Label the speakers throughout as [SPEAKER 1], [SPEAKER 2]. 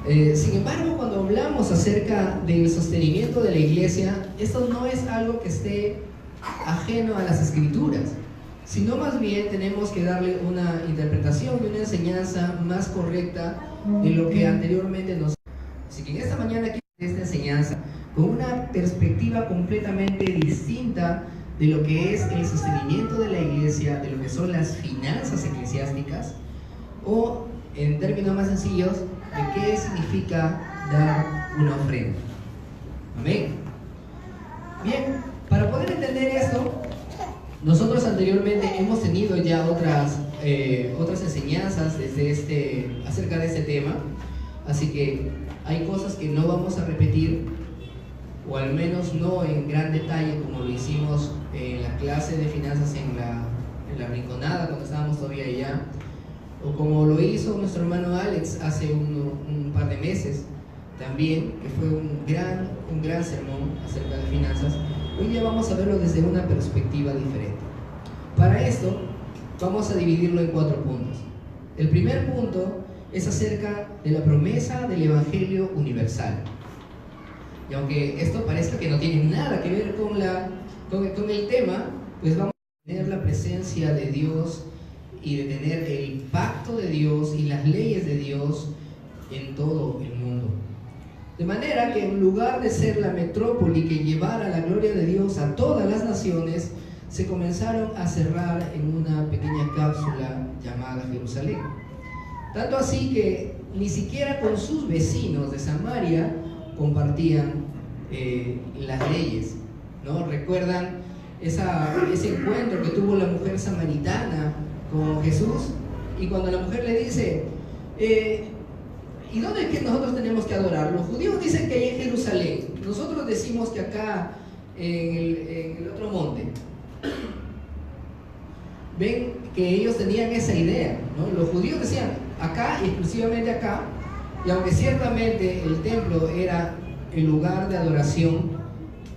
[SPEAKER 1] Sin embargo, cuando hablamos acerca del sostenimiento de la iglesia, esto no es algo que esté ajeno a las escrituras, sino más bien tenemos que darle una interpretación y una enseñanza más correcta de lo que anteriormente nos... Así que en esta mañana quiero esta enseñanza con una perspectiva completamente distinta de lo que es el sostenimiento de la iglesia, de lo que son las finanzas eclesiásticas, o en términos más sencillos, de qué significa dar una ofrenda. Amén. Bien, para poder entender esto, nosotros anteriormente hemos tenido ya otras enseñanzas acerca de este tema, así que hay cosas que no vamos a repetir, o al menos no en gran detalle como lo hicimos en la clase de finanzas en la Rinconada cuando estábamos todavía allá, o como lo hizo nuestro hermano Alex hace un par de meses también, que fue un gran sermón acerca de finanzas. Hoy día vamos a verlo desde una perspectiva diferente. Para esto vamos a dividirlo en 4 puntos. El primer punto es acerca de la promesa del Evangelio universal. Y aunque esto parezca que no tiene nada que ver con el tema, pues vamos a tener la presencia de Dios y de tener el pacto de Dios y las leyes de Dios en todo el mundo. De manera que en lugar de ser la metrópoli que llevara la gloria de Dios a todas las naciones, se comenzaron a cerrar en una pequeña cápsula llamada Jerusalén. Tanto así que ni siquiera con sus vecinos de Samaria compartían las leyes, ¿no? ¿Recuerdan ese encuentro que tuvo la mujer samaritana con Jesús? Y cuando la mujer le dice, ¿y dónde es que nosotros tenemos que adorar? Los judíos dicen que hay en Jerusalén, nosotros decimos que acá en el otro monte. Ven que ellos tenían esa idea, ¿no? Los judíos decían acá y exclusivamente acá, y aunque ciertamente el templo era el lugar de adoración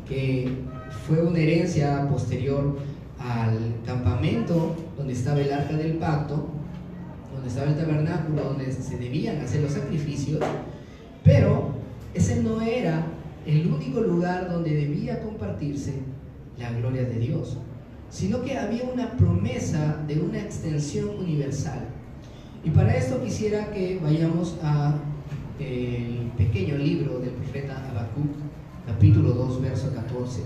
[SPEAKER 1] que fue una herencia posterior al campamento donde estaba el arca del pacto, donde estaba el tabernáculo, donde se debían hacer los sacrificios, pero ese no era el único lugar donde debía compartirse la gloria de Dios, sino que había una promesa de una extensión universal. Y para esto quisiera que vayamos a el pequeño libro del profeta Habacuc, capítulo 2, verso 14,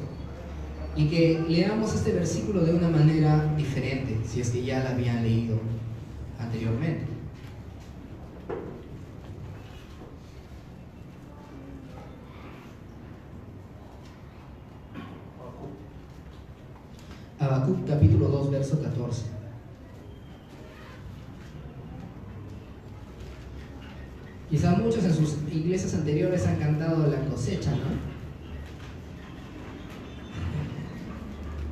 [SPEAKER 1] y que leamos este versículo de una manera diferente, si es que ya la habían leído anteriormente. Habacuc capítulo 2, verso 14. Quizá muchos en sus iglesias anteriores han cantado la cosecha, ¿no?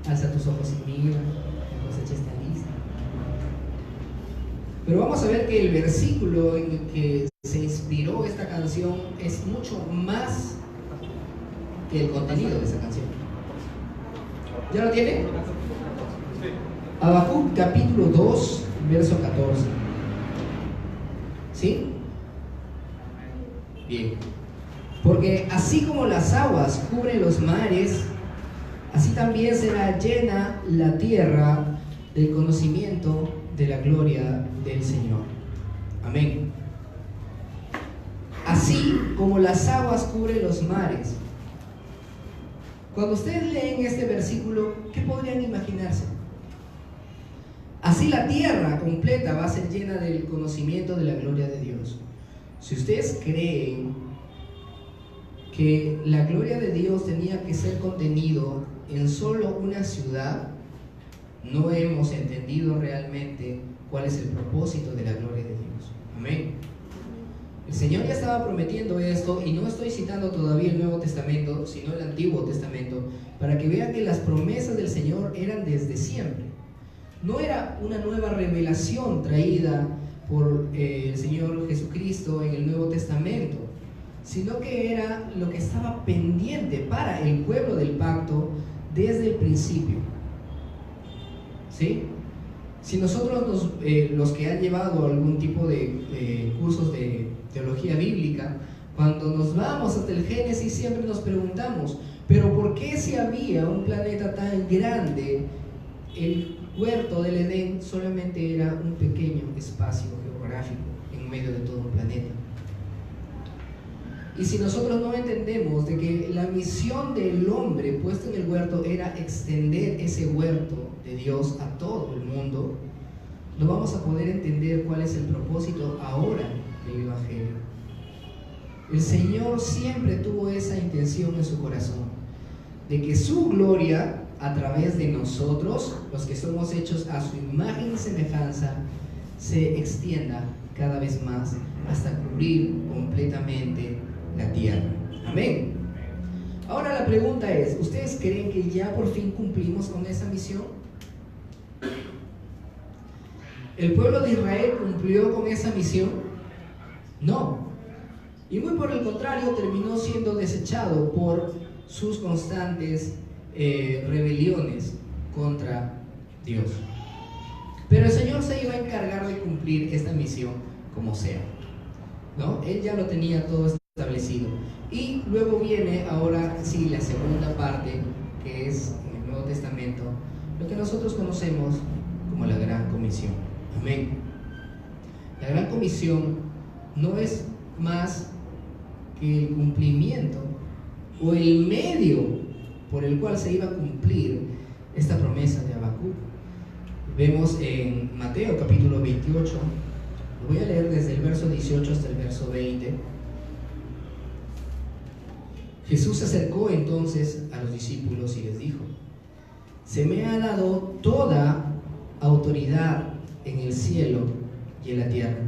[SPEAKER 1] Alza tus ojos y mira, la cosecha está lista. Pero vamos a ver que el versículo en el que se inspiró esta canción es mucho más que el contenido de esa canción. ¿Ya lo tiene? Habacuc capítulo 2, verso 14. ¿Sí? Bien. Porque así como las aguas cubren los mares, así también será llena la tierra del conocimiento de la gloria del Señor. Amén. Así como las aguas cubren los mares. Cuando ustedes leen este versículo, ¿qué podrían imaginarse? Así la tierra completa va a ser llena del conocimiento de la gloria de Dios. Si ustedes creen que la gloria de Dios tenía que ser contenido en solo una ciudad, no hemos entendido realmente cuál es el propósito de la gloria de Dios. Amén. El Señor ya estaba prometiendo esto, y no estoy citando todavía el Nuevo Testamento, sino el Antiguo Testamento, para que vean que las promesas del Señor eran desde siempre. No era una nueva revelación traída por el Señor Jesucristo en el Nuevo Testamento, sino que era lo que estaba pendiente para el pueblo del pacto desde el principio. ¿Sí? Si nosotros los que han llevado algún tipo de cursos de teología bíblica, cuando nos vamos hasta el Génesis siempre nos preguntamos, pero ¿por qué si había un planeta tan grande, el huerto del Edén solamente era un pequeño espacio geográfico en medio de todo un planeta? Y si nosotros no entendemos de que la misión del hombre puesto en el huerto era extender ese huerto de Dios a todo el mundo, no vamos a poder entender cuál es el propósito ahora del Evangelio. El Señor siempre tuvo esa intención en su corazón, de que su gloria a través de nosotros, los que somos hechos a su imagen y semejanza, se extienda cada vez más hasta cubrir completamente la tierra. Amén. Ahora la pregunta es, ¿ustedes creen que ya por fin cumplimos con esa misión? ¿El pueblo de Israel cumplió con esa misión? No. Y muy por el contrario, terminó siendo desechado por sus constantes rebeliones contra Dios. Pero el Señor se iba a encargar de cumplir esta misión como sea, ¿no? Él ya lo tenía todo establecido. Y luego viene ahora sí la segunda parte, que es en el Nuevo Testamento, lo que nosotros conocemos como la Gran Comisión. Amén. La Gran Comisión no es más que el cumplimiento o el medio por el cual se iba a cumplir esta promesa de Habacuc. Vemos en Mateo capítulo 28, lo voy a leer desde el verso 18 hasta el verso 20. Jesús se acercó entonces a los discípulos y les dijo: se me ha dado toda autoridad en el cielo y en la tierra.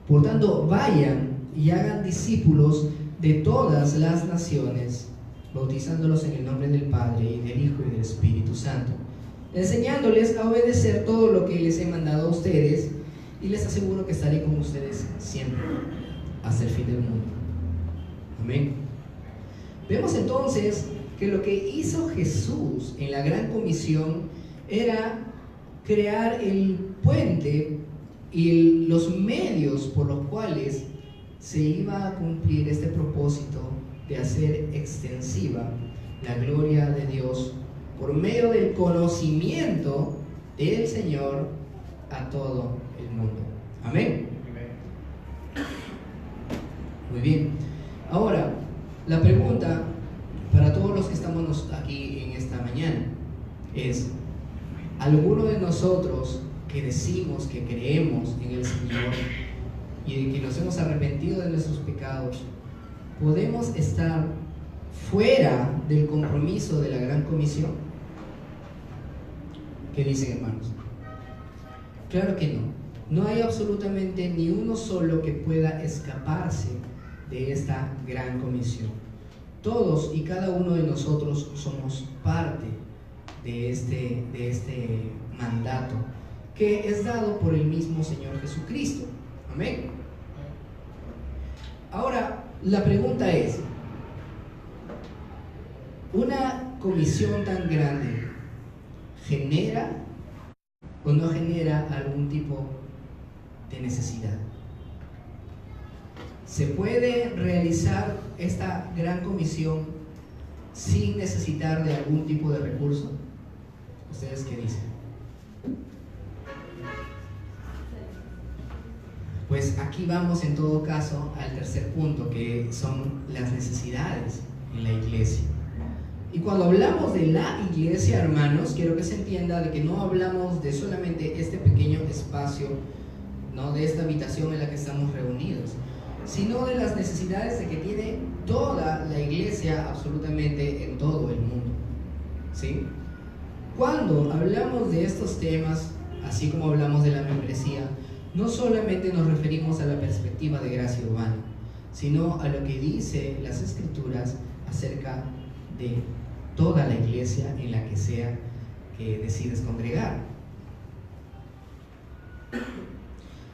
[SPEAKER 1] Por tanto, vayan y hagan discípulos de todas las naciones, bautizándolos en el nombre del Padre y del Hijo y del Espíritu Santo, enseñándoles a obedecer todo lo que les he mandado a ustedes, y les aseguro que estaré con ustedes siempre, hasta el fin del mundo. Amén. Vemos entonces que lo que hizo Jesús en la Gran Comisión era crear el puente y los medios por los cuales se iba a cumplir este propósito de hacer extensiva la gloria de Dios por medio del conocimiento del Señor a todo el mundo. Amén. Muy bien. Ahora, la pregunta para todos los que estamos aquí en esta mañana es: ¿alguno de nosotros que decimos que creemos en el Señor y de que nos hemos arrepentido de nuestros pecados, podemos estar fuera del compromiso de la Gran Comisión? ¿Qué dicen, hermanos? Claro que no. No hay absolutamente ni uno solo que pueda escaparse de esta Gran Comisión. Todos y cada uno de nosotros somos parte de este mandato que es dado por el mismo Señor Jesucristo. Amén. Ahora, la pregunta es: ¿una comisión tan grande genera o no genera algún tipo de necesidad? ¿Se puede realizar esta gran comisión sin necesitar de algún tipo de recurso? ¿Ustedes qué dicen? Pues aquí vamos en todo caso al tercer punto, que son las necesidades en la iglesia. Y cuando hablamos de la iglesia, hermanos, quiero que se entienda de que no hablamos de solamente este pequeño espacio, no de esta habitación en la que estamos reunidos, sino de las necesidades de que tiene toda la iglesia absolutamente en todo el mundo. ¿Sí? Cuando hablamos de estos temas, así como hablamos de la membresía, no solamente nos referimos a la perspectiva de gracia urbana, sino a lo que dice las Escrituras acerca de toda la iglesia en la que sea que decides congregar.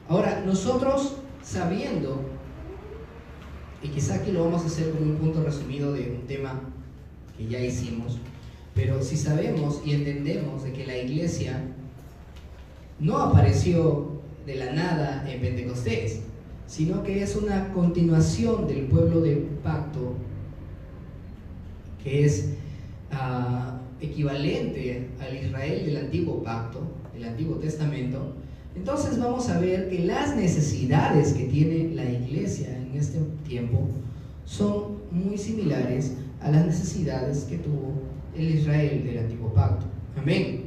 [SPEAKER 1] Ahora, nosotros sabiendo, y quizá aquí lo vamos a hacer como un punto resumido de un tema que ya hicimos, pero si sabemos y entendemos de que la iglesia no apareció de la nada en Pentecostés, sino que es una continuación del pueblo de pacto, que es equivalente al Israel del antiguo pacto, del Antiguo Testamento. Entonces vamos a ver que las necesidades que tiene la iglesia en este tiempo son muy similares a las necesidades que tuvo el Israel del antiguo pacto. Amén.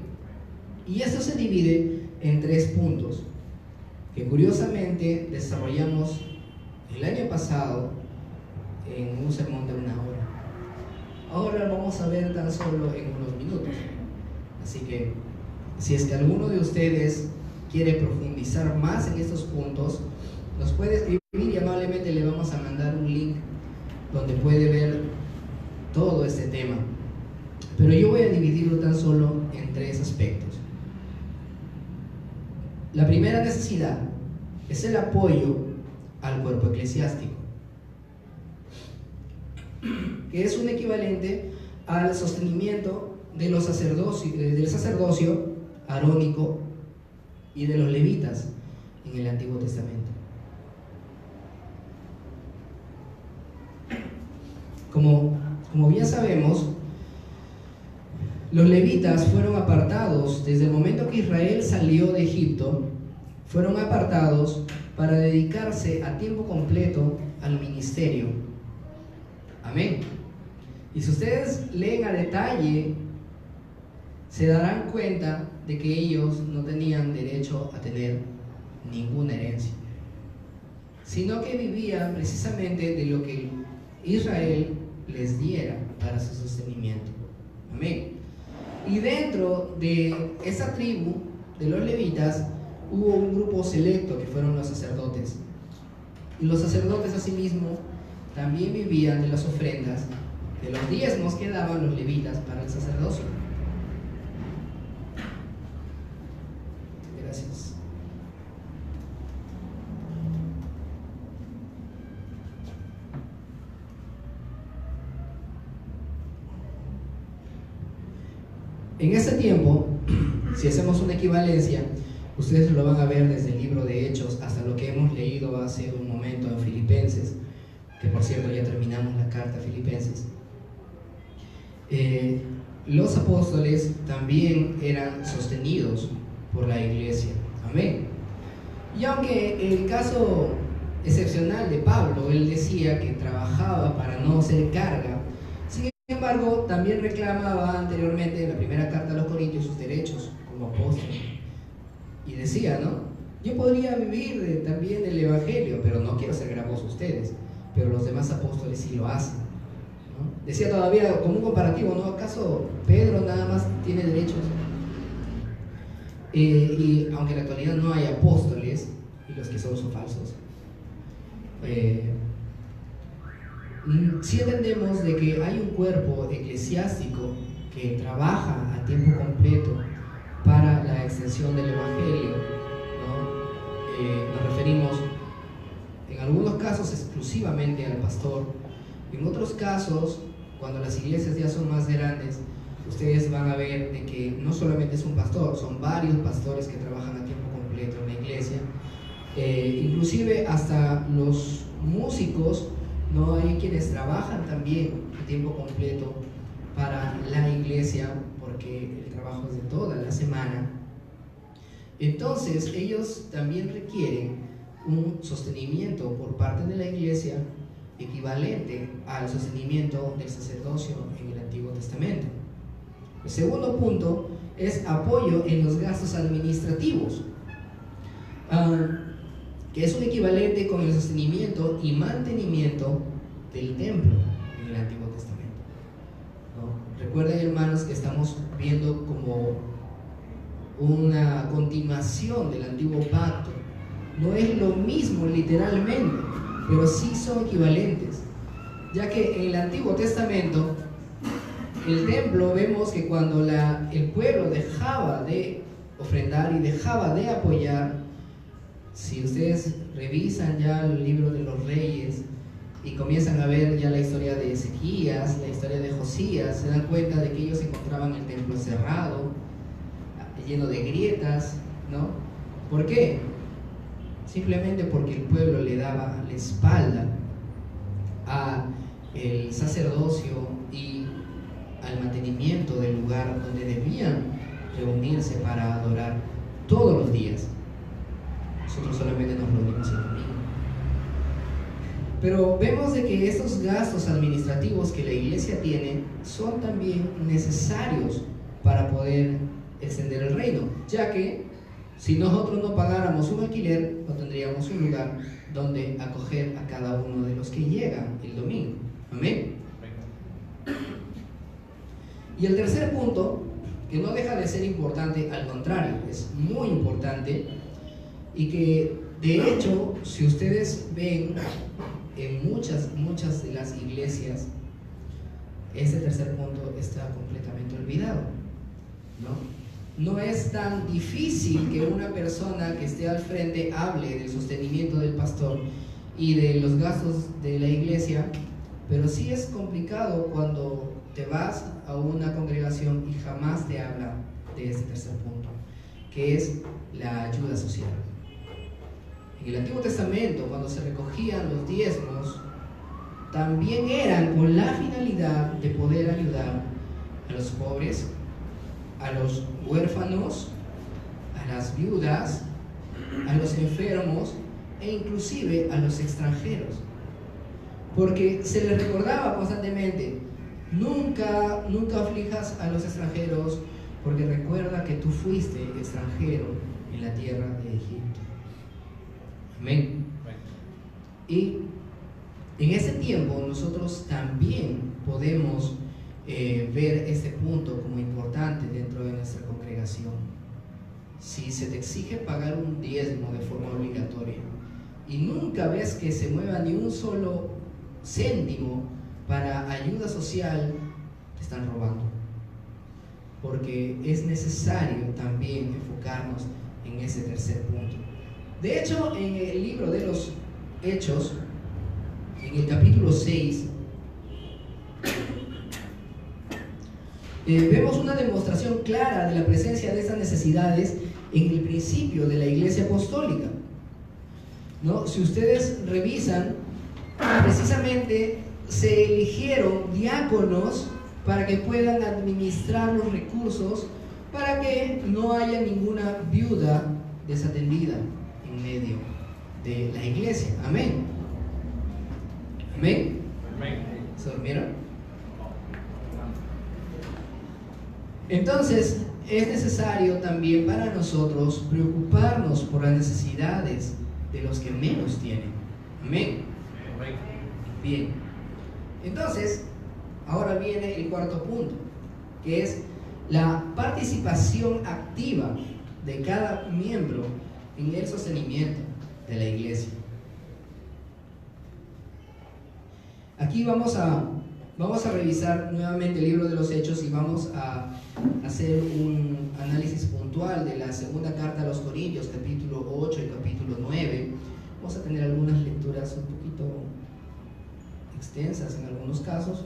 [SPEAKER 1] Y esto se divide en 3 puntos que curiosamente desarrollamos el año pasado en un sermón de 1 hora. Ahora lo vamos a ver tan solo en unos minutos. Así que si es que alguno de ustedes quiere profundizar más en estos puntos, nos puede escribir y amablemente le vamos a mandar un link donde puede ver todo este tema. Pero yo voy a dividirlo tan solo en 3 aspectos. La primera necesidad es el apoyo al cuerpo eclesiástico, que es un equivalente al sostenimiento de los del sacerdocio arónico y de los levitas en el Antiguo Testamento. Como bien sabemos, los levitas fueron apartados desde el momento que Israel salió de Egipto, fueron apartados para dedicarse a tiempo completo al ministerio. Amén. Y si ustedes leen a detalle, se darán cuenta de que ellos no tenían derecho a tener ninguna herencia, sino que vivían precisamente de lo que Israel les diera para su sostenimiento. Amén. Y dentro de esa tribu de los levitas hubo un grupo selecto que fueron los sacerdotes. Y los sacerdotes asimismo también vivían de las ofrendas, de los diezmos que daban los levitas para el sacerdocio. Gracias. En este tiempo, si hacemos una equivalencia, ustedes lo van a ver desde el libro de Hechos hasta lo que hemos leído hace un momento en Filipenses, que por cierto ya terminamos la carta a Filipenses. Los apóstoles también eran sostenidos por la iglesia. Amén. Y aunque el caso excepcional de Pablo, él decía que trabajaba para no ser carga, sin embargo también reclamaba anteriormente en la primera carta a los Corintios sus derechos como apóstol. Y decía, ¿no? Yo podría vivir también del evangelio, pero no quiero ser gravoso a ustedes, pero los demás apóstoles sí lo hacen, ¿no? Decía todavía como un comparativo, ¿no? ¿Acaso Pedro nada más tiene derechos? Y aunque en la actualidad no hay apóstoles, y los que son falsos, sí entendemos de que hay un cuerpo eclesiástico que trabaja a tiempo completo para la extensión del evangelio, ¿no? Nos referimos en algunos casos exclusivamente al pastor. En otros casos, cuando las iglesias ya son más grandes, ustedes van a ver de que no solamente es un pastor, son varios pastores que trabajan a tiempo completo en la iglesia. Inclusive hasta los músicos, no hay quienes trabajan también a tiempo completo para la iglesia, porque el trabajo es de toda la semana. Entonces ellos también requieren un sostenimiento por parte de la iglesia equivalente al sostenimiento del sacerdocio en el Antiguo Testamento. El segundo punto es apoyo en los gastos administrativos, que es un equivalente con el sostenimiento y mantenimiento del templo en el Antiguo Testamento, ¿no? Recuerden, hermanos, que estamos viendo como una continuación del Antiguo Pacto. No es lo mismo literalmente, pero sí son equivalentes, ya que en el Antiguo Testamento el templo, vemos que cuando el pueblo dejaba de ofrendar y dejaba de apoyar, si ustedes revisan ya el libro de los reyes y comienzan a ver ya la historia de Ezequías, la historia de Josías, se dan cuenta de que ellos encontraban el templo cerrado, lleno de grietas, ¿no? ¿Por qué? simplemente porque el pueblo le daba la espalda a el sacerdocio y al mantenimiento del lugar donde debían reunirse para adorar todos los días. Nosotros solamente nos reunimos el domingo. Pero vemos de que estos gastos administrativos que la iglesia tiene son también necesarios para poder extender el reino, ya que si nosotros no pagáramos un alquiler, no tendríamos un lugar donde acoger a cada uno de los que llegan el domingo. Amén. Y el tercer punto, que no deja de ser importante, al contrario, es muy importante, y que de hecho, si ustedes ven en muchas de las iglesias, este tercer punto está completamente olvidado, ¿no? No es tan difícil que una persona que esté al frente hable del sostenimiento del pastor y de los gastos de la iglesia, pero sí es complicado cuando te vas a una congregación y jamás te habla de este tercer punto, que es la ayuda social. En el Antiguo Testamento, cuando se recogían los diezmos, también eran con la finalidad de poder ayudar a los pobres, a los huérfanos, a las viudas, a los enfermos e inclusive a los extranjeros. Porque se les recordaba constantemente: nunca aflijas a los extranjeros, porque recuerda que tú fuiste extranjero en la tierra de Egipto. Amén. Y en ese tiempo nosotros también podemos ver este punto como importante dentro de nuestra congregación. Si se te exige pagar un diezmo de forma obligatoria y nunca ves que se mueva ni un solo céntimo para ayuda social, te están robando, porque es necesario también enfocarnos en ese tercer punto. De hecho, en el libro de los Hechos, en el capítulo 6, vemos una demostración clara de la presencia de estas necesidades en el principio de la iglesia apostólica, ¿no? Si ustedes revisan, precisamente se eligieron diáconos para que puedan administrar los recursos, para que no haya ninguna viuda desatendida en medio de la iglesia. Amén. Amén. ¿Se durmieron? Entonces, es necesario también para nosotros preocuparnos por las necesidades de los que menos tienen. Amén. Bien. Entonces, ahora viene el cuarto punto, que es la participación activa de cada miembro en el sostenimiento de la iglesia. Aquí vamos a revisar nuevamente el libro de los Hechos y vamos a hacer un análisis puntual de la segunda carta a los Corintios, capítulo 8 y capítulo 9. Vamos a tener algunas lecturas un poquito extensas en algunos casos,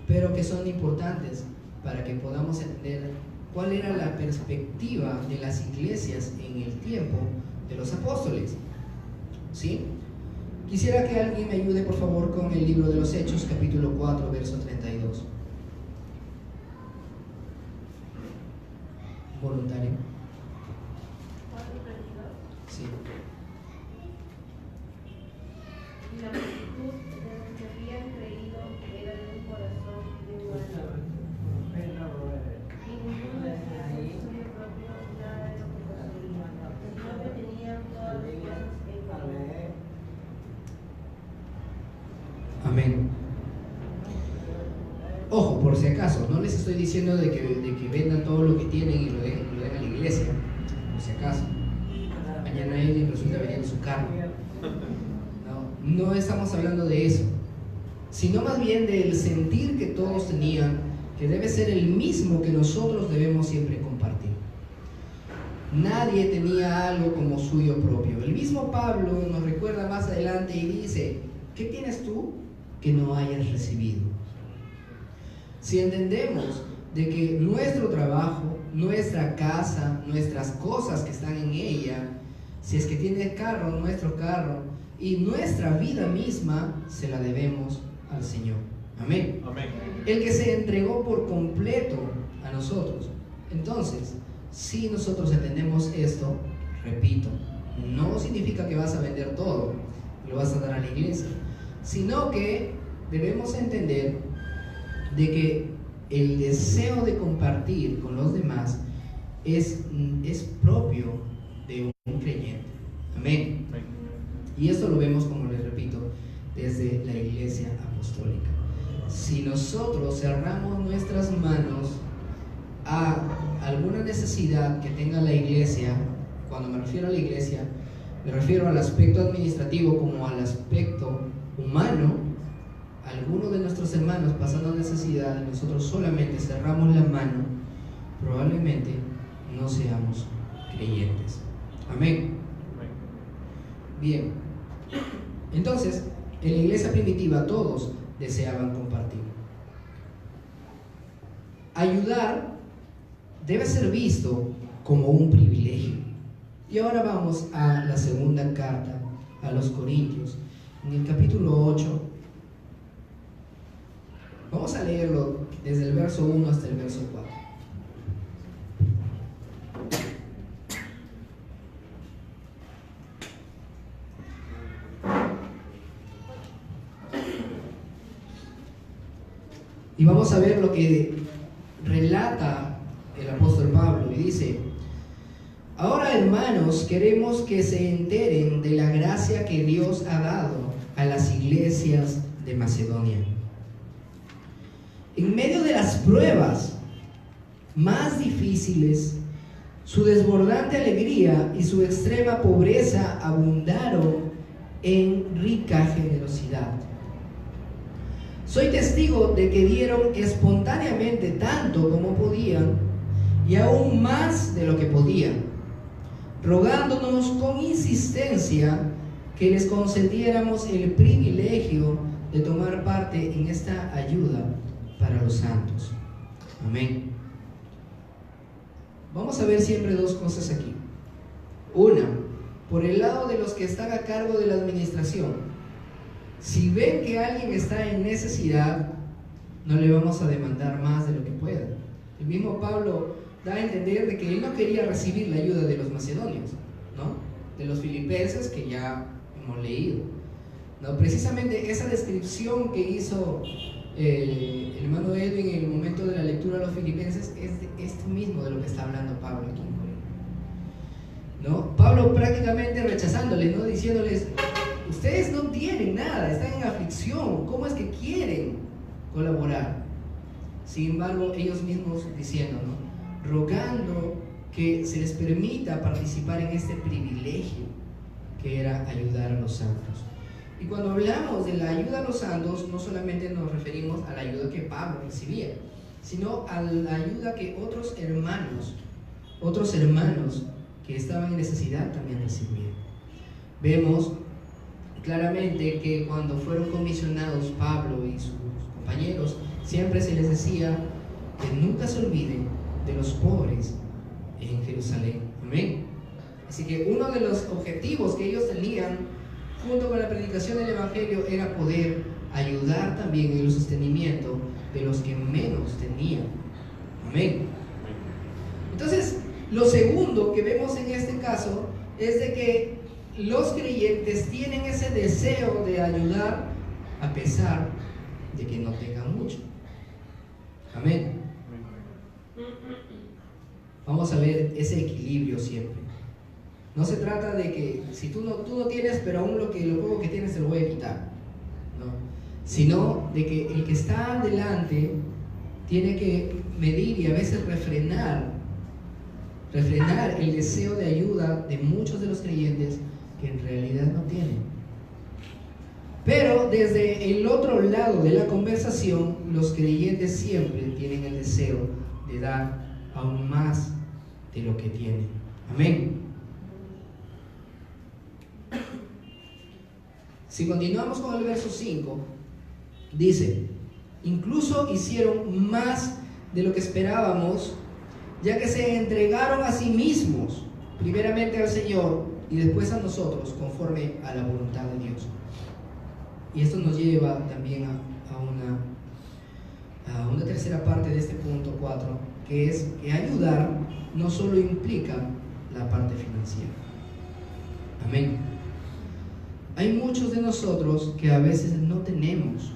[SPEAKER 1] pero que son importantes para que podamos entender cuál era la perspectiva de las iglesias en el tiempo de los apóstoles. ¿Sí? Quisiera que alguien me ayude, por favor, con el libro de los Hechos, capítulo 4, verso 32. Voluntario. Sí.
[SPEAKER 2] Y la multitud de los que habían creído era de un corazón de igualdad. Y ninguno decía por suyo propio nada de lo que poseía, sino que tenían todas las cosas en común.
[SPEAKER 1] Amén. Ojo, por si acaso, no les estoy diciendo de que vendan todo lo que tienen y lo den a la iglesia, por si acaso. Mañana alguien resulta vendiendo su carro. No estamos hablando de eso, sino más bien del sentir que todos tenían, que debe ser el mismo que nosotros debemos siempre compartir. Nadie tenía algo como suyo propio. El mismo Pablo nos recuerda más adelante y dice: ¿qué tienes tú que no hayas recibido? Si entendemos de que nuestro trabajo, nuestra casa, nuestras cosas que están en ella, Si es que tiene carro, nuestro carro, y nuestra vida misma se la debemos al Señor. Amén.
[SPEAKER 3] Amén.
[SPEAKER 1] El que se entregó por completo a nosotros. Entonces, si nosotros entendemos esto, repito, no significa que vas a vender todo, lo vas a dar a la iglesia, sino que debemos entender de que el deseo de compartir con los demás es propio de un creyente. Amén. Y esto lo vemos, como les repito, desde la iglesia apostólica. Si nosotros cerramos nuestras manos a alguna necesidad que tenga la iglesia, cuando me refiero a la iglesia, me refiero al aspecto administrativo como al aspecto humano, algunos de nuestros hermanos pasando necesidad y nosotros solamente cerramos la mano, probablemente no seamos creyentes. Amén. Bien, entonces en la iglesia primitiva todos deseaban compartir. Ayudar debe ser visto como un privilegio. Y ahora vamos a la segunda carta a los Corintios, en el capítulo 8. Vamos a leerlo desde el verso 1 hasta el verso 4. Y vamos a ver lo que relata el apóstol Pablo, y dice: ahora, hermanos, queremos que se enteren de la gracia que Dios ha dado a las iglesias de Macedonia. En medio de las pruebas más difíciles, su desbordante alegría y su extrema pobreza abundaron en rica generosidad. Soy testigo de que dieron espontáneamente tanto como podían y aún más de lo que podían, rogándonos con insistencia que les concediéramos el privilegio de tomar parte en esta ayuda para los santos. Amén. Vamos a ver siempre dos cosas aquí. Una, por el lado de los que están a cargo de la administración. Si ven que alguien está en necesidad, no le vamos a demandar más de lo que pueda. El mismo Pablo da a entender de que él no quería recibir la ayuda de los macedonios, ¿no? De los filipenses, que ya hemos leído, ¿no? Precisamente esa descripción que hizo el hermano Edwin en el momento de la lectura a los filipenses es de esto mismo de lo que está hablando Pablo aquí, ¿no? Pablo prácticamente rechazándoles, ¿no? Diciéndoles: ustedes no tienen nada, están en aflicción, ¿cómo es que quieren colaborar? Sin embargo, ellos mismos diciendo, ¿no? Rogando que se les permita participar en este privilegio que era ayudar a los santos. Y cuando hablamos de la ayuda a los santos, no solamente nos referimos a la ayuda que Pablo recibía, sino a la ayuda que otros hermanos que estaban en necesidad también recibían. Vemos claramente que cuando fueron comisionados Pablo y sus compañeros, siempre se les decía que nunca se olviden de los pobres en Jerusalén. Amén. Así que uno de los objetivos que ellos tenían junto con la predicación del Evangelio era poder ayudar también en el sostenimiento de los que menos tenían. Amén. Entonces, lo segundo que vemos en este caso es de que los creyentes tienen ese deseo de ayudar a pesar de que no tengan mucho. Amén. Vamos a ver ese equilibrio siempre. No se trata de que si tú no tienes, pero aún lo poco que tienes te lo voy a quitar, no. Sino de que el que está delante tiene que medir y a veces refrenar el deseo de ayuda de muchos de los creyentes que en realidad no tienen. Pero desde el otro lado de la conversación, los creyentes siempre tienen el deseo de dar aún más de lo que tienen. Amén. Si continuamos con el verso 5, dice: incluso hicieron más de lo que esperábamos, ya que se entregaron a sí mismos, primeramente al Señor y después a nosotros conforme a la voluntad de Dios. Y esto nos lleva también a una tercera parte de este punto 4, que es que ayudar no solo implica la parte financiera. Amén. Hay muchos de nosotros que a veces no tenemos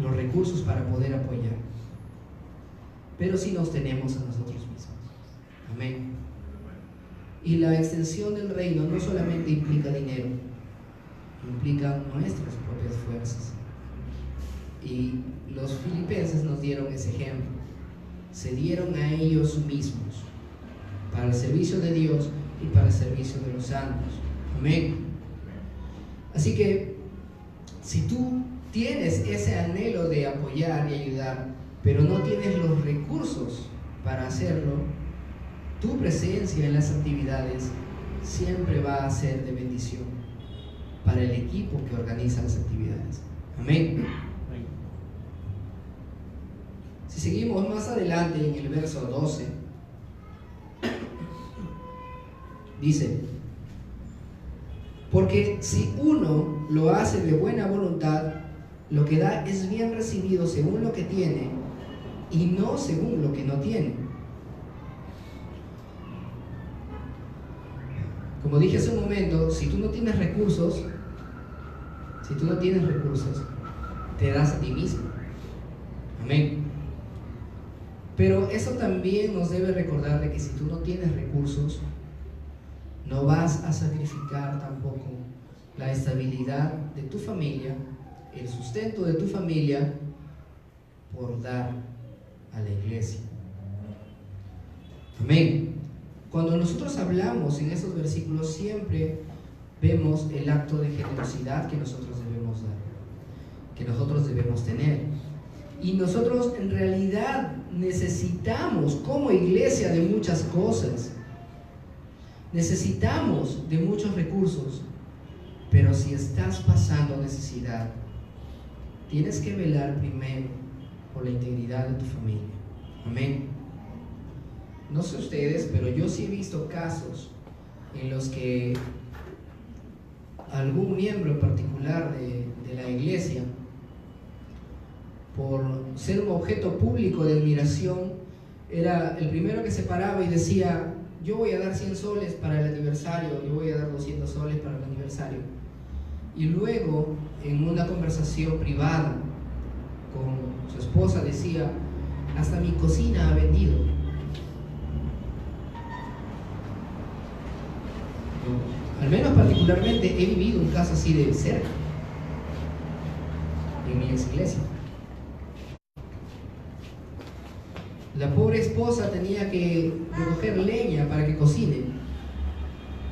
[SPEAKER 1] los recursos para poder apoyar, pero sí nos tenemos a nosotros mismos. Amén. Y la extensión del reino no solamente implica dinero, implica nuestras propias fuerzas. Y los filipenses nos dieron ese ejemplo. Se dieron a ellos mismos para el servicio de Dios y para el servicio de los santos. Amén. Así que si tú tienes ese anhelo de apoyar y ayudar, pero no tienes los recursos para hacerlo, tu presencia en las actividades siempre va a ser de bendición para el equipo que organiza las actividades. Amén. Si seguimos más adelante en el verso 12, dice: porque si uno lo hace de buena voluntad, lo que da es bien recibido según lo que tiene y no según lo que no tiene. Como dije hace un momento, si tú no tienes recursos, te das a ti mismo. Amén. Pero eso también nos debe recordar de que si tú no tienes recursos, no vas a sacrificar tampoco la estabilidad de tu familia, el sustento de tu familia, por dar a la iglesia. Amén. Cuando nosotros hablamos en estos versículos, siempre vemos el acto de generosidad que nosotros debemos dar, que nosotros debemos tener. Y nosotros en realidad necesitamos como iglesia de muchas cosas. Necesitamos de muchos recursos, pero si estás pasando necesidad, tienes que velar primero por la integridad de tu familia. Amén. No sé ustedes, pero yo sí he visto casos en los que algún miembro en particular de la iglesia, por ser un objeto público de admiración, era el primero que se paraba y decía: yo voy a dar 100 soles para el aniversario, yo voy a dar 200 soles para el aniversario. Y luego, en una conversación privada con su esposa, decía: hasta mi cocina ha vendido. Al menos particularmente he vivido un caso así de cerca en mi ex iglesia. La pobre esposa tenía que recoger leña para que cocine,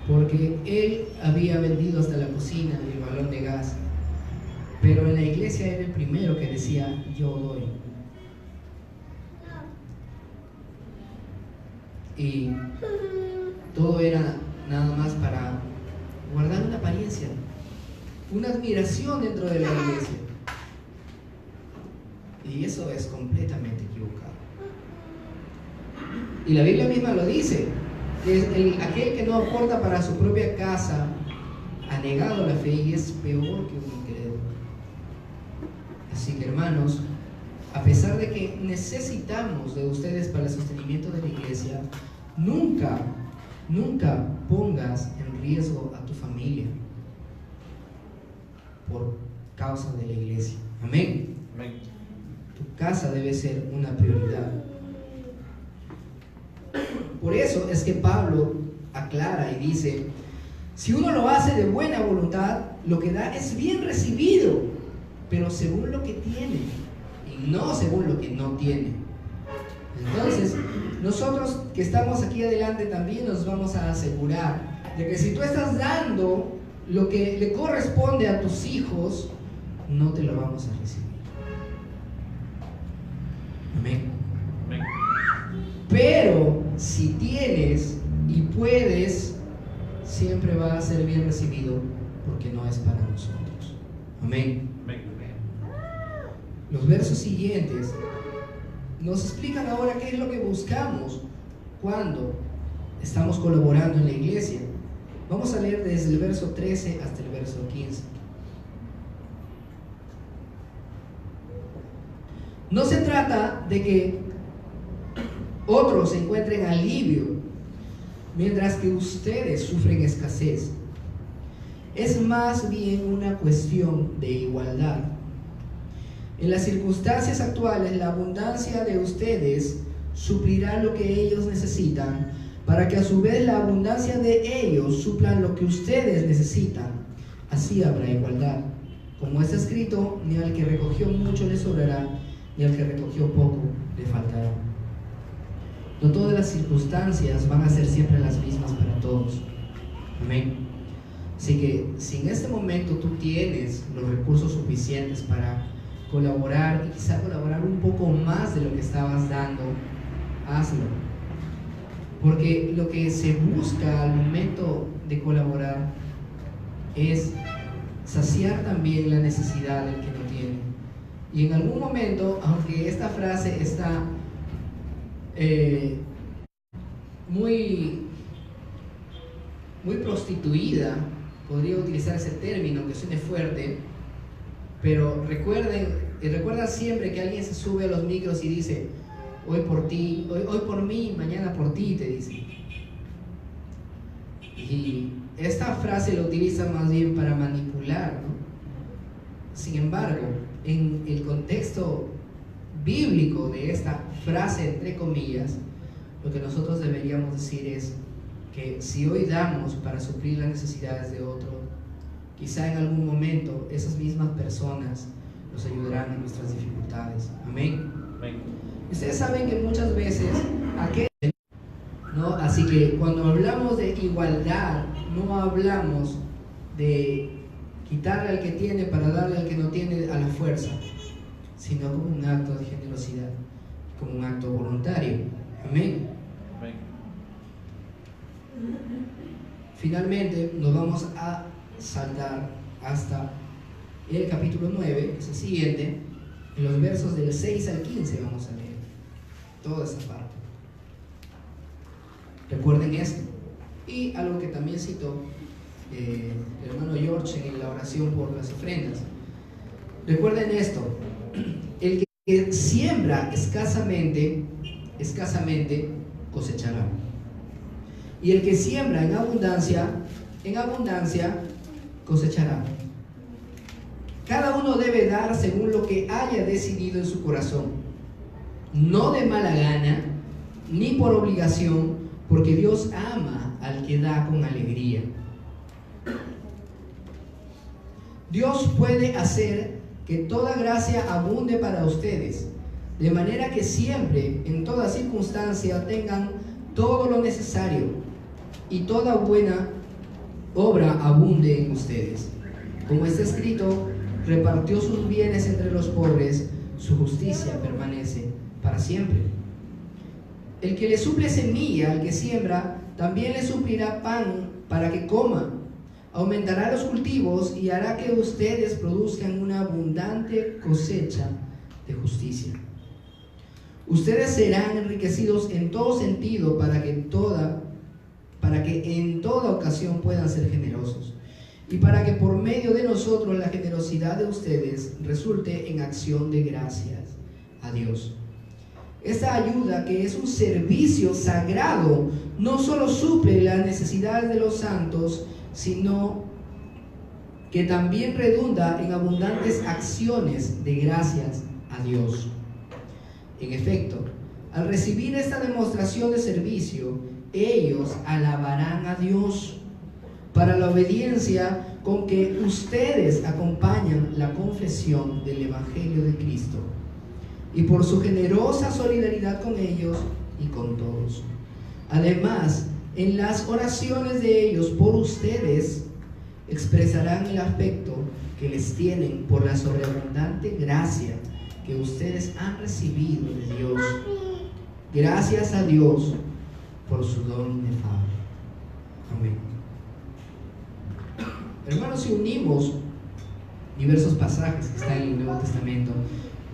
[SPEAKER 1] porque él había vendido hasta la cocina y el balón de gas. Pero en la iglesia era el primero que decía: yo doy. Y todo era nada más para guardar una apariencia, una admiración dentro de la iglesia. Y eso es completamente equivocado. Y la Biblia misma lo dice: aquel que no aporta para su propia casa ha negado la fe y es peor que un incrédulo. Así que, hermanos, a pesar de que necesitamos de ustedes para el sostenimiento de la iglesia, nunca pongas en riesgo a tu familia por causa de la iglesia. Amén. Amén. Tu casa debe ser una prioridad. Por eso es que Pablo aclara y dice: si uno lo hace de buena voluntad, lo que da es bien recibido, pero según lo que tiene y no según lo que no tiene. Entonces, nosotros que estamos aquí adelante también nos vamos a asegurar de que si tú estás dando lo que le corresponde a tus hijos, no te lo vamos a recibir. Amén. Amén. Pero si tienes y puedes, siempre va a ser bien recibido, porque no es para nosotros. Amén. Amén. Los versos siguientes nos explican ahora qué es lo que buscamos cuando estamos colaborando en la iglesia. Vamos a leer desde el verso 13 hasta el verso 15. No se trata de que otros encuentren alivio mientras que ustedes sufren escasez. Es más bien una cuestión de igualdad. En las circunstancias actuales, la abundancia de ustedes suplirá lo que ellos necesitan, para que a su vez la abundancia de ellos suplan lo que ustedes necesitan. Así habrá igualdad. Como está escrito, ni al que recogió mucho le sobrará, ni al que recogió poco le faltará. No todas las circunstancias van a ser siempre las mismas para todos. Amén. Así que si en este momento tú tienes los recursos suficientes para colaborar y quizá colaborar un poco más de lo que estabas dando, hazlo. Porque lo que se busca al momento de colaborar es saciar también la necesidad del que no tiene. Y en algún momento, aunque esta frase está muy prostituida, podría utilizar ese término que suene fuerte, pero recuerda siempre que alguien se sube a los micros y dice: hoy por ti, hoy por mí, mañana por ti, te dice. Y esta frase la utiliza más bien para manipular, ¿no? Sin embargo, en el contexto bíblico de esta frase, entre comillas, lo que nosotros deberíamos decir es que si hoy damos para suplir las necesidades de otro, quizá en algún momento esas mismas personas nos ayudarán en nuestras dificultades. Amén. Amén. Ustedes saben que muchas veces ¿no? Así que cuando hablamos de igualdad, no hablamos de quitarle al que tiene para darle al que no tiene a la fuerza, sino como un acto de generosidad, como un acto voluntario. Amén. Amén. Finalmente nos vamos a saltar hasta el capítulo 9, que es el siguiente. En los versos del 6 al 15 vamos a leer toda esa parte. Recuerden esto. Y algo que también citó el hermano George en la oración por las ofrendas. Recuerden esto: el que siembra escasamente cosechará. Y el que siembra en abundancia cosechará. Cada uno debe dar según lo que haya decidido en su corazón, no de mala gana, ni por obligación, porque Dios ama al que da con alegría. Dios puede hacer que toda gracia abunde para ustedes, de manera que siempre, en toda circunstancia, tengan todo lo necesario y toda buena obra abunde en ustedes. Como está escrito: repartió sus bienes entre los pobres, su justicia permanece para siempre. El que le suple semilla al que siembra, también le suplirá pan para que coma. Aumentará los cultivos y hará que ustedes produzcan una abundante cosecha de justicia. Ustedes serán enriquecidos en todo sentido para que en toda ocasión puedan ser generosos, y para que por medio de nosotros la generosidad de ustedes resulte en acción de gracias a Dios. Esta ayuda, que es un servicio sagrado, no solo suple las necesidades de los santos, sino que también redunda en abundantes acciones de gracias a Dios. En efecto, al recibir esta demostración de servicio, ellos alabarán a Dios para la obediencia con que ustedes acompañan la confesión del Evangelio de Cristo, y por su generosa solidaridad con ellos y con todos. Además, en las oraciones de ellos por ustedes expresarán el afecto que les tienen por la sobreabundante gracia que ustedes han recibido de Dios. Gracias a Dios por su don inefable. Amén. Hermanos, si unimos diversos pasajes que están en el Nuevo Testamento,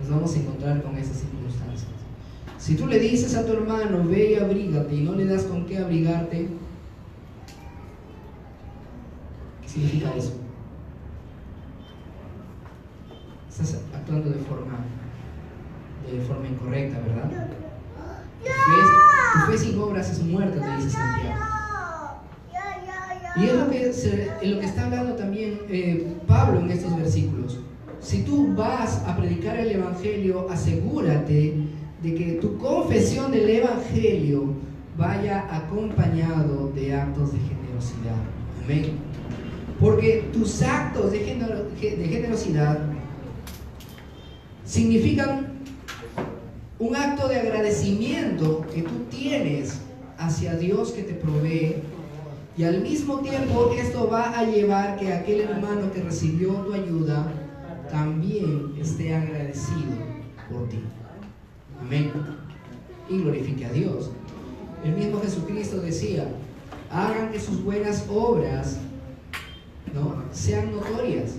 [SPEAKER 1] nos vamos a encontrar con esas circunstancias. Si tú le dices a tu hermano: ve y abrígate, y no le das con qué abrigarte, significa eso. Estás actuando de forma incorrecta, ¿verdad? Tu fe sin obras es muerta, te dice Santiago. Y es lo que está hablando también Pablo en estos versículos. Si tú vas a predicar el Evangelio, asegúrate de que tu confesión del Evangelio vaya acompañado de actos de generosidad. Amén. Porque tus actos de generosidad significan un acto de agradecimiento que tú tienes hacia Dios que te provee, y al mismo tiempo esto va a llevar que aquel hermano que recibió tu ayuda también esté agradecido por ti. Amén. Y glorifique a Dios. El mismo Jesucristo decía: hagan que sus buenas obras, ¿no?, sean notorias,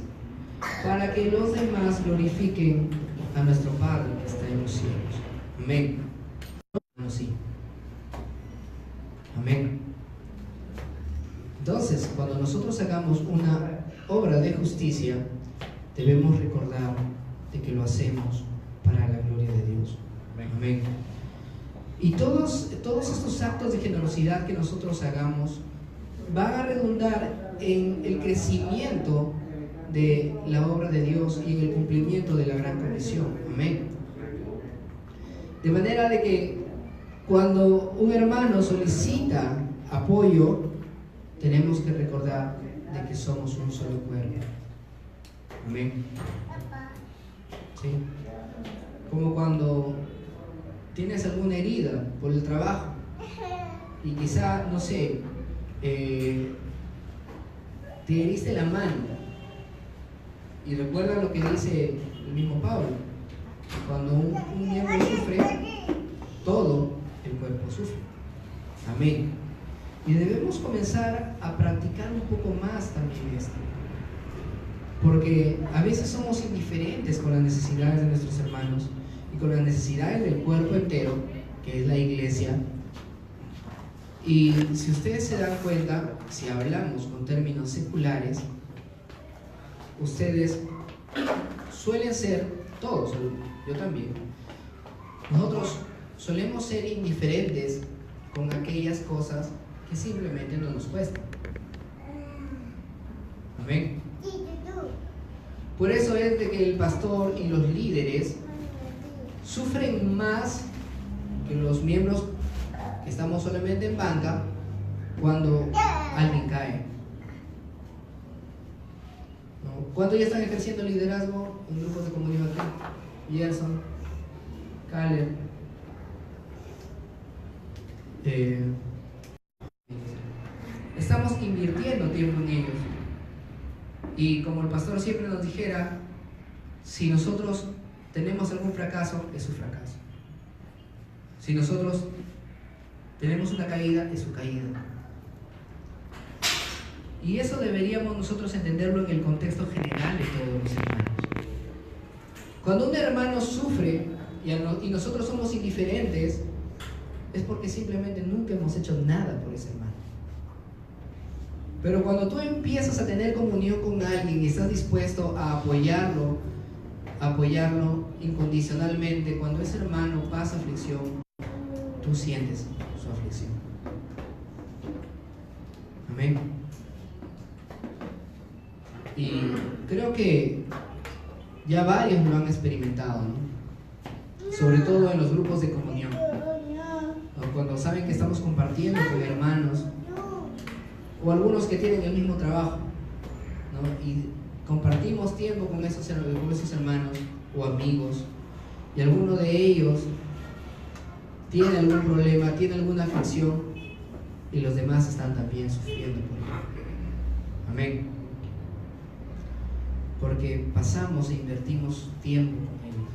[SPEAKER 1] para que los demás glorifiquen a nuestro Padre que está en los cielos. Amén. Sí. Amén. Entonces, cuando nosotros hagamos una obra de justicia, debemos recordar de que lo hacemos para la gloria de Dios. Amén. Y todos estos actos de generosidad que nosotros hagamos van a redundar en el crecimiento de la obra de Dios y en el cumplimiento de la gran comisión. Amén. De manera de que cuando un hermano solicita apoyo, tenemos que recordar de que somos un solo cuerpo. Amén. ¿Sí? Como cuando tienes alguna herida por el trabajo y quizá, no sé, te heriste la mano, y recuerda lo que dice el mismo Pablo: cuando un miembro sufre, todo el cuerpo sufre. Amén. Y debemos comenzar a practicar un poco más también esto, porque a veces somos indiferentes con las necesidades de nuestros hermanos y con las necesidades del cuerpo entero, que es la iglesia. Y si ustedes se dan cuenta, si hablamos con términos seculares, ustedes suelen ser, todos, yo también, nosotros solemos ser indiferentes con aquellas cosas que simplemente no nos cuestan. Amén. Por eso es de que el pastor y los líderes sufren más que los miembros que estamos solamente en banca cuando alguien cae. ¿No? ¿Cuántos ya están ejerciendo liderazgo en grupos de comunidad aquí? Gerson, Caleb, estamos invirtiendo tiempo en ellos. Y como el pastor siempre nos dijera, si nosotros tenemos algún fracaso, es su fracaso. Si nosotros tenemos una caída, es su caída. Y eso deberíamos nosotros entenderlo en el contexto general de todos los hermanos. Cuando un hermano sufre y nosotros somos indiferentes, es porque simplemente nunca hemos hecho nada por ese hermano. Pero cuando tú empiezas a tener comunión con alguien y estás dispuesto a apoyarlo incondicionalmente, cuando ese hermano pasa aflicción, tú sientes su aflicción. Amén. Y creo que ya varios lo han experimentado, ¿no? Sobre todo en los grupos de comunión, ¿no? Cuando saben que estamos compartiendo con hermanos, o algunos que tienen el mismo trabajo, ¿no? Y compartimos tiempo con esos hermanos o amigos, y alguno de ellos tiene algún problema, tiene alguna aflicción, y los demás están también sufriendo por ello. Amén. Porque pasamos e invertimos tiempo con ellos.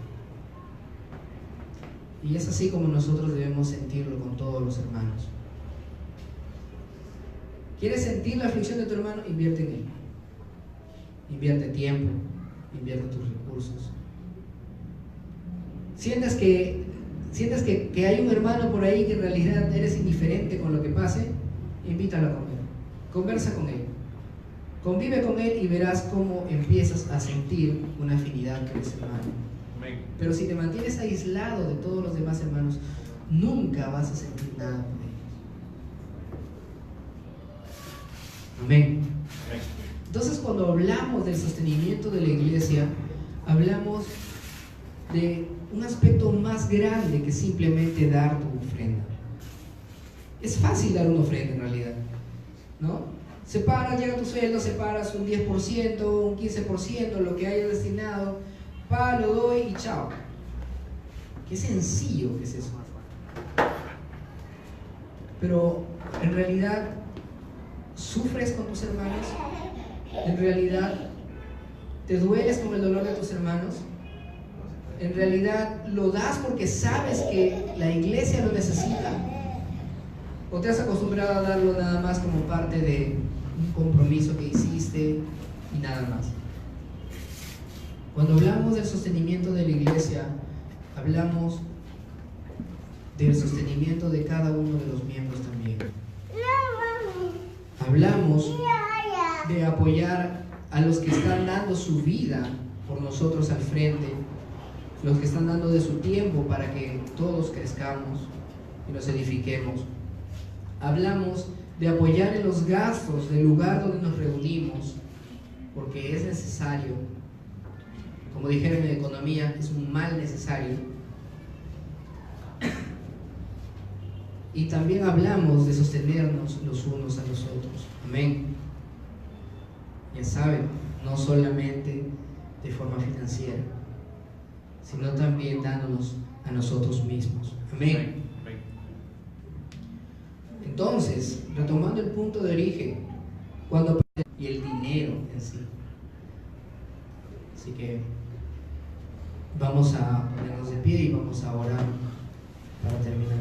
[SPEAKER 1] Y es así como nosotros debemos sentirlo con todos los hermanos. ¿Quieres sentir la aflicción de tu hermano? Invierte en él. Invierte tiempo, invierte tus recursos. Sientes que hay un hermano por ahí que en realidad eres indiferente con lo que pase, invítalo a comer. Conversa con él. Convive con él y verás cómo empiezas a sentir una afinidad con ese hermano.
[SPEAKER 3] Amén.
[SPEAKER 1] Pero si te mantienes aislado de todos los demás hermanos, nunca vas a sentir nada por ellos. Amén.
[SPEAKER 3] Amén.
[SPEAKER 1] Entonces, cuando hablamos del sostenimiento de la iglesia, hablamos de un aspecto más grande que simplemente dar tu ofrenda. Es fácil dar una ofrenda en realidad, ¿no? Separas, llega tu sueldo, separas un 10%, un 15%, lo que hayas destinado, lo doy y chao. Qué sencillo que es eso. Pero en realidad, ¿sufres con tus hermanos? ¿En realidad te dueles con el dolor de tus hermanos? ¿En realidad lo das porque sabes que la iglesia lo necesita? ¿O te has acostumbrado a darlo nada más como parte de un compromiso que hiciste y nada más? Cuando hablamos del sostenimiento de la iglesia, hablamos del sostenimiento de cada uno de los miembros también. Hablamos de apoyar a los que están dando su vida por nosotros al frente, los que están dando de su tiempo para que todos crezcamos y nos edifiquemos. Hablamos de apoyar en los gastos del lugar donde nos reunimos, porque es necesario. Como dijeron en economía, es un mal necesario. Y también hablamos de sostenernos los unos a los otros. Amén. Ya saben, no solamente de forma financiera, sino también dándonos a nosotros mismos. Amén.
[SPEAKER 3] Amén.
[SPEAKER 1] Entonces, retomando el punto de origen, y el dinero en sí. Así que vamos a ponernos de pie y vamos a orar para terminar.